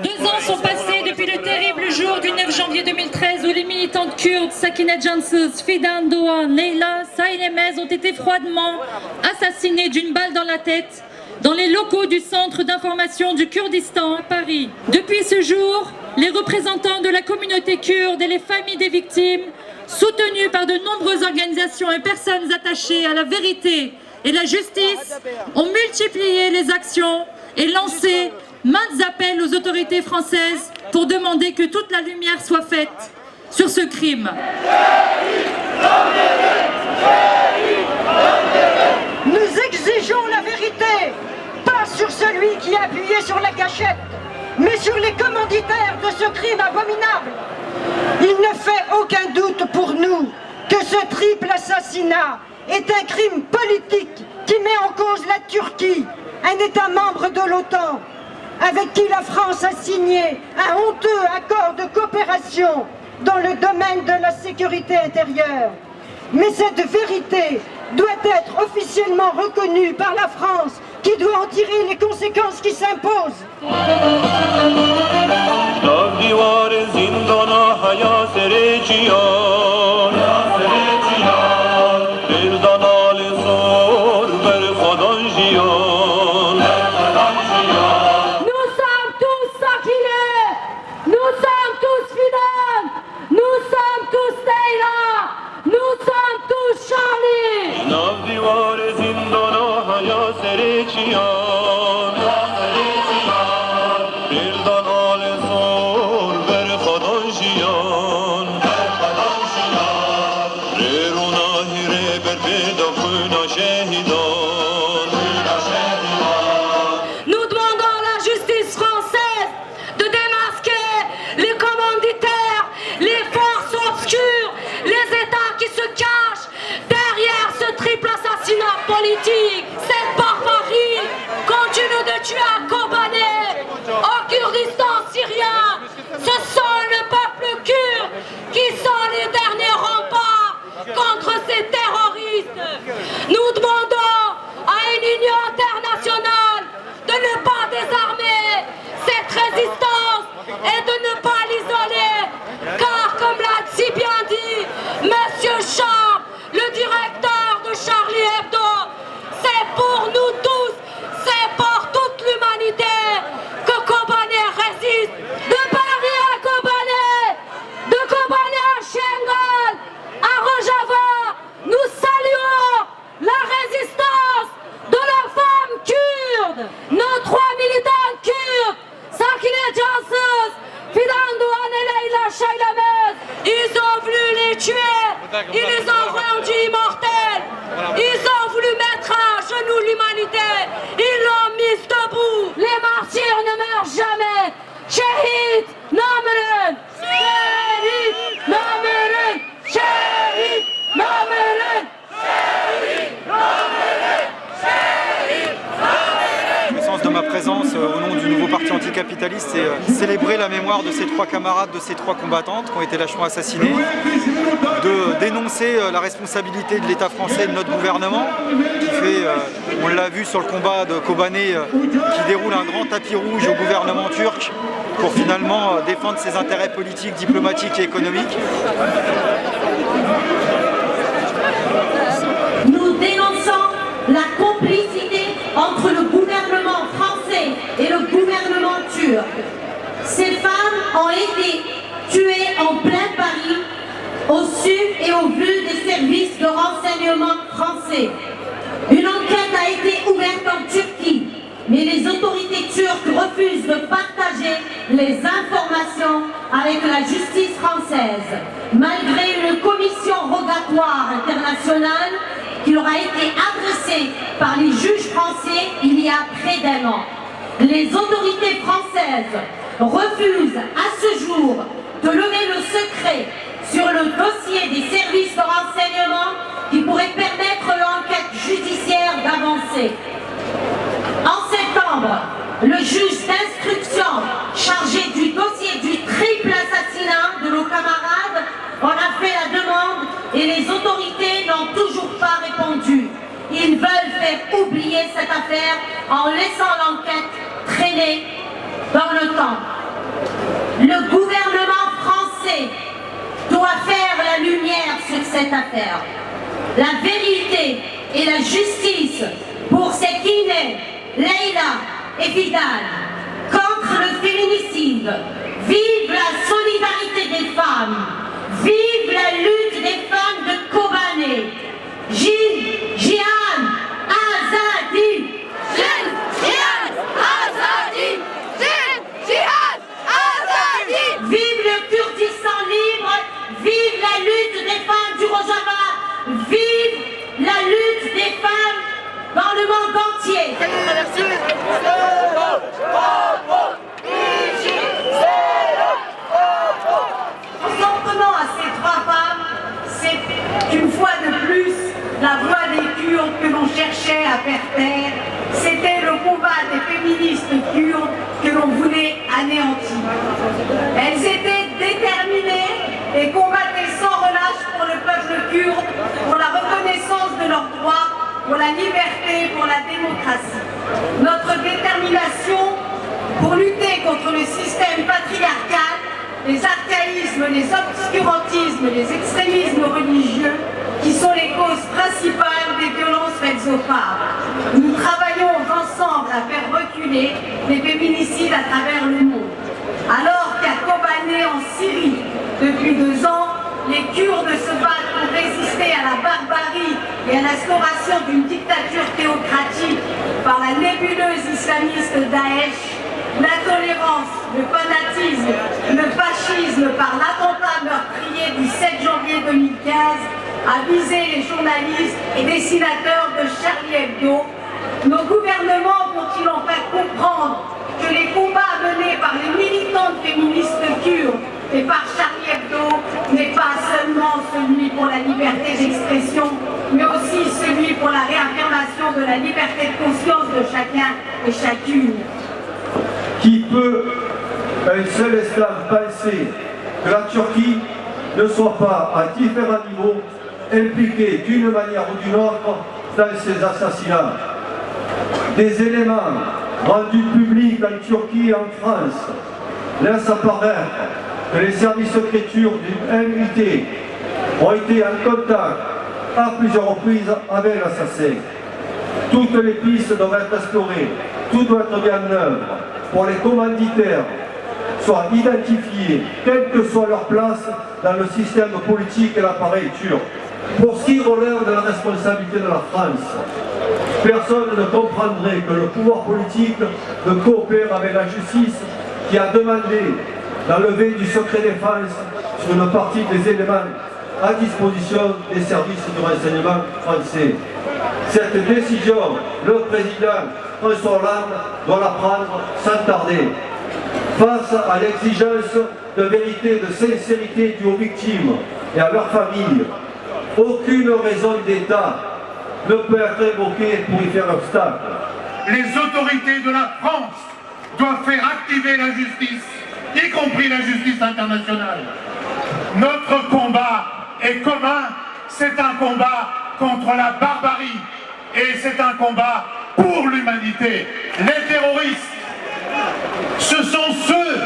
2 ans sont passés depuis le terrible jour du 9 janvier 2013 où les militantes kurdes Sakineh Cansız, Fidan Doğan, Neyla Saylemez ont été froidement assassinées d'une balle dans la tête dans les locaux du Centre d'information du Kurdistan à Paris. Depuis ce jour, les représentants de la communauté kurde et les familles des victimes, soutenus par de nombreuses organisations et personnes attachées à la vérité et la justice, ont multiplié les actions et lancé maintes appels aux autorités françaises pour demander que toute la lumière soit faite sur ce crime. Nous exigeons la vérité, pas sur celui qui a appuyé sur la gâchette, mais sur les commanditaires de ce crime abominable. Il ne fait aucun doute pour nous que ce triple assassinat est un crime politique qui met en cause la Turquie, un État membre de l'OTAN, avec qui la France a signé un honteux accord de coopération dans le domaine de la sécurité intérieure. Mais cette vérité doit être officiellement reconnue par la France, qui doit en tirer les conséquences qui s'imposent. Nous demandons à la justice française de démasquer les commanditaires, les forces obscures, les États qui se cachent derrière ce triple assassinat politique. Cette barbarie continue de tuer à Kobané, au Kurdistan syrien. Ce sont le peuple kurde qui sont les derniers remparts contre ces terroristes. Nous demandons à une union internationale de ne pas désarmer cette résistance et de ne pas l'isoler, car comme l'a si bien dit Monsieur Charles, le directeur de Charlie Hebdo, c'est pour nous tous, c'est pour toute l'humanité que Kobané résiste. De Paris à Kobané, de Kobané à Shengal, à Rojava, nous saluons la résistance de la femme kurde. Nos 3 militants kurdes, Sakineh Cansız, Fidan Doğan et Neyla Saylemez, ils ont voulu les tuer, ils les ont rendus immortels, ils ont voulu mettre à genoux l'humanité, ils l'ont mise debout. Les martyrs ne meurent jamais. Şehit namırın, şehit namırın, şehit namırın. Le sens de ma présence au nom du nouveau parti anticapitaliste, c'est célébrer la mémoire de ces 3 camarades, de ces 3 combattantes qui ont été lâchement assassinés, de dénoncer la responsabilité de l'État français et de notre gouvernement, qui fait, on l'a vu sur le combat de Kobané, qui déroule un grand tapis rouge au gouvernement turc pour finalement défendre ses intérêts politiques, diplomatiques et économiques. Nous dénonçons la complicité entre le gouvernement français et le gouvernement turc. Ces femmes ont été tuées en plein Paris, au su et au vu des services de renseignement français. Une enquête a été ouverte en Turquie, mais les autorités turques refusent de partager les informations avec la justice française, malgré une commission rogatoire internationale qui leur a été adressée par les juges français il y a près d'1 an. Les autorités françaises refusent à ce jour de lever le secret sur le dossier des services de renseignement qui pourrait permettre l'enquête judiciaire d'avancer. En septembre, le juge d'instruction chargé du dossier du triple assassinat de nos camarades en a fait la demande et les autorités n'ont toujours pas répondu. Ils veulent faire oublier cette affaire en laissant l'enquête traîner dans le temps. Le gouvernement français doit faire la lumière sur cette affaire. La vérité et la justice pour Sekine, Leïla et Vidal contre le féminicide. Vive la solidarité des femmes. Vive la lutte des femmes de Kobané. Jihad Azadi. Jihad Azadi. Jihad Azadi. Vive le Kurdistan libre. Vive la lutte des femmes du Rojava. Vive la lutte des femmes dans le monde entier. En prenant à ces trois femmes, c'est une fois de plus la voix des Kurdes que l'on cherchait à faire taire. C'était le combat des féministes kurdes que l'on voulait anéantir. Elles étaient déterminées et combattaient sans relâche pour le peuple kurde, pour la reconnaissance de leurs droits, pour la liberté, pour la démocratie. Notre détermination pour lutter contre le système patriarcal, les archaïsmes, les obscurantismes, les extrémismes religieux, qui sont les causes principales des violences faites aux femmes. Nous travaillons ensemble à faire reculer les féminicides à travers le monde. Alors qu'à Kobané, en Syrie, depuis 2 ans, les Kurdes se battent pour résister à la barbarie et à l'instauration d'une dictature théocratique par la nébuleuse islamiste Daesh, l'intolérance, le fanatisme, le fascisme par l'attentat meurtrier du 7 janvier 2015 a visé les journalistes et dessinateurs de Charlie Hebdo. Nos gouvernements vont-ils en faire comprendre que les combats menés par les militantes féministes kurdes et par Charlie Hebdo n'est pas seulement celui pour la liberté d'expression, mais aussi celui pour la réaffirmation de la liberté de conscience de chacun et chacune. Qui peut, à une seule instant, penser que la Turquie ne soit pas, à différents niveaux, impliquée d'une manière ou d'une autre dans ces assassinats? Des éléments rendus publics en Turquie et en France laissent apparaître que les services secrets turcs du MIT ont été en contact à plusieurs reprises avec l'assassin. Toutes les pistes doivent être explorées, tout doit être mis en œuvre pour les commanditaires soient identifiés, quelle que soit leur place dans le système politique et l'appareil turc. Pour ce qui relève de la responsabilité de la France, personne ne comprendrait que le pouvoir politique ne coopère avec la justice qui a demandé l'enlevée du secret défense sur une partie des éléments à disposition des services de renseignement français. Cette décision, le président François Hollande doit la prendre sans tarder. Face à l'exigence de vérité, de sincérité due aux victimes et à leurs familles, aucune raison d'État ne peut être évoquée pour y faire obstacle. Les autorités de la France doivent faire activer la justice, y compris la justice internationale. Notre combat est commun, c'est un combat contre la barbarie et c'est un combat pour l'humanité. Les terroristes, ce sont ceux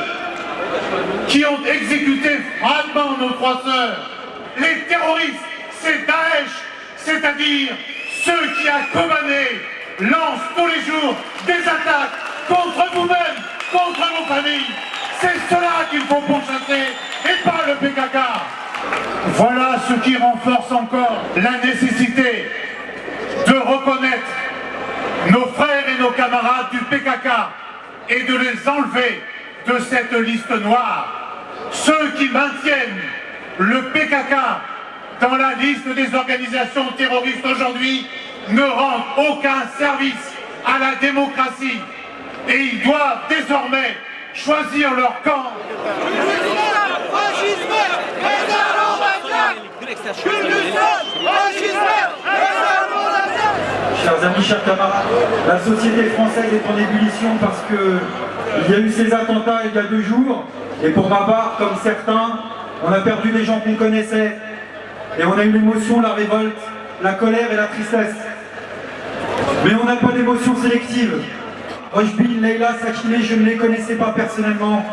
qui ont exécuté froidement nos 3 sœurs. Les terroristes, c'est Daesh, c'est-à-dire ceux qui à Kobané lancent tous les jours des attaques contre vous-mêmes, contre nos familles. C'est cela qu'il faut pourchasser et pas le PKK. Voilà ce qui renforce encore la nécessité de reconnaître nos frères et nos camarades du PKK et de les enlever de cette liste noire. Ceux qui maintiennent le PKK dans la liste des organisations terroristes aujourd'hui ne rendent aucun service à la démocratie et ils doivent désormais choisir leur camp. Chers amis, chers camarades, la société française est en ébullition parce qu'il y a eu ces attentats il y a 2 jours et pour ma part, comme certains, on a perdu des gens qu'on connaissait et on a eu l'émotion, la révolte, la colère et la tristesse. Mais on n'a pas d'émotion sélective. Rojbin, Leïla, Sakine, je ne les connaissais pas personnellement.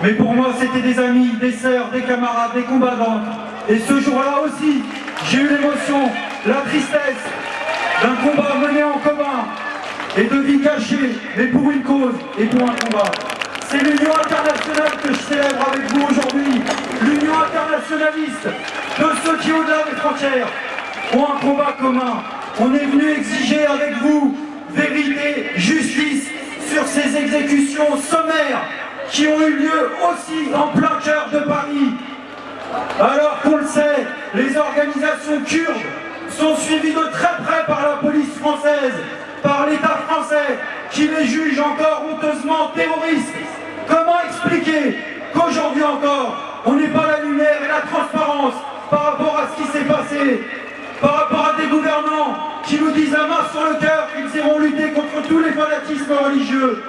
Mais pour moi, c'était des amis, des sœurs, des camarades, des combattants. Et ce jour-là aussi, j'ai eu l'émotion, la tristesse d'un combat mené en commun et de vie cachée, mais pour une cause et pour un combat. C'est l'union internationale que je célèbre avec vous aujourd'hui, l'union internationaliste de ceux qui, au-delà des frontières, ont un combat commun. On est venu exiger avec vous vérité, justice sur ces exécutions sommaires qui ont eu lieu aussi en plein cœur de Paris. Alors qu'on le sait, les organisations kurdes sont suivies de très près par la police française, par l'État français, qui les juge encore honteusement terroristes. Comment expliquer qu'aujourd'hui encore, on n'ait pas la lumière et la transparence par rapport à ce qui s'est passé, par rapport à des gouvernants qui nous disent la main sur le cœur qu'ils iront lutter contre tous les fanatismes religieux.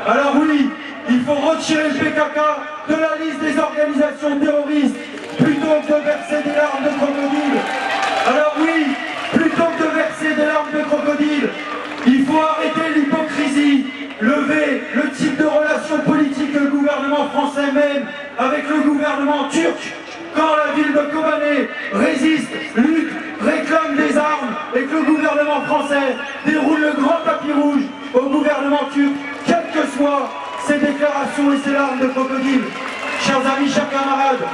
Alors oui, il faut retirer le PKK de la liste des organisations terroristes plutôt que de verser des larmes de crocodile. Alors oui, plutôt que de verser des larmes de crocodile, il faut arrêter l'hypocrisie, lever le type de relation politique que le gouvernement français mène avec le gouvernement turc quand la ville de Kobané résiste, lutte, réclame des armes et que le gouvernement français déroule le grand tapis rouge au gouvernement turc, quelles que soient ses déclarations et ses larmes de crocodile. Chers amis, chers camarades,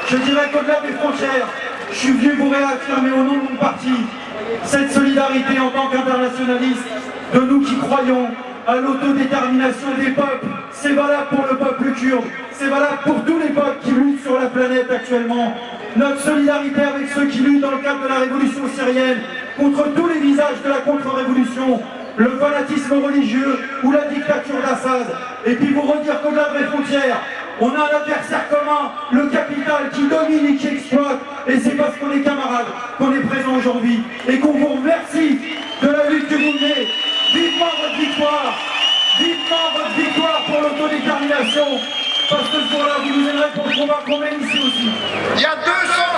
je dirais qu'au-delà des frontières, je suis venu vous réaffirmer au nom de mon parti cette solidarité en tant qu'internationaliste de nous qui croyons à l'autodétermination des peuples. C'est valable pour le peuple kurde, c'est valable pour tous les peuples qui luttent sur la planète actuellement. Notre solidarité avec ceux qui luttent dans le cadre de la révolution syrienne contre tous les visages de la contre-révolution, le fanatisme religieux ou la dictature d'Assad. Et puis vous redire qu'au-delà des frontières, on a un adversaire commun, le capital qui domine et qui exploite. Et c'est parce qu'on est camarades qu'on est présent aujourd'hui et qu'on vous remercie de la lutte que vous menez. Vivement votre victoire! Vivement votre victoire pour l'autodétermination! Parce que ce jour-là, vous nous aiderez pour le combat qu'on mène ici aussi. Il y a 200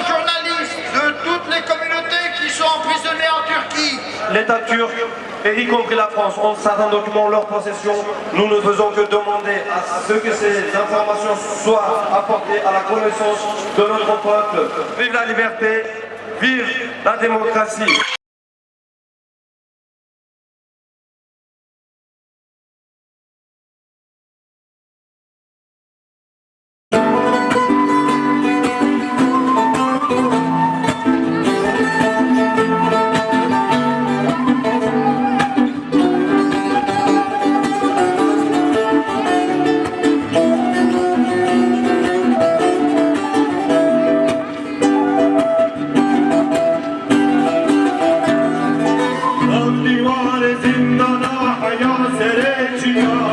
journalistes de toutes les communautés qui sont emprisonnés en Turquie. L'État turc, et y compris la France, ont certains documents en leur possession. Nous ne faisons que demander à ce que ces informations soient apportées à la connaissance de notre peuple. Vive la liberté, vive la démocratie. Divan zindana hayal sere ciyan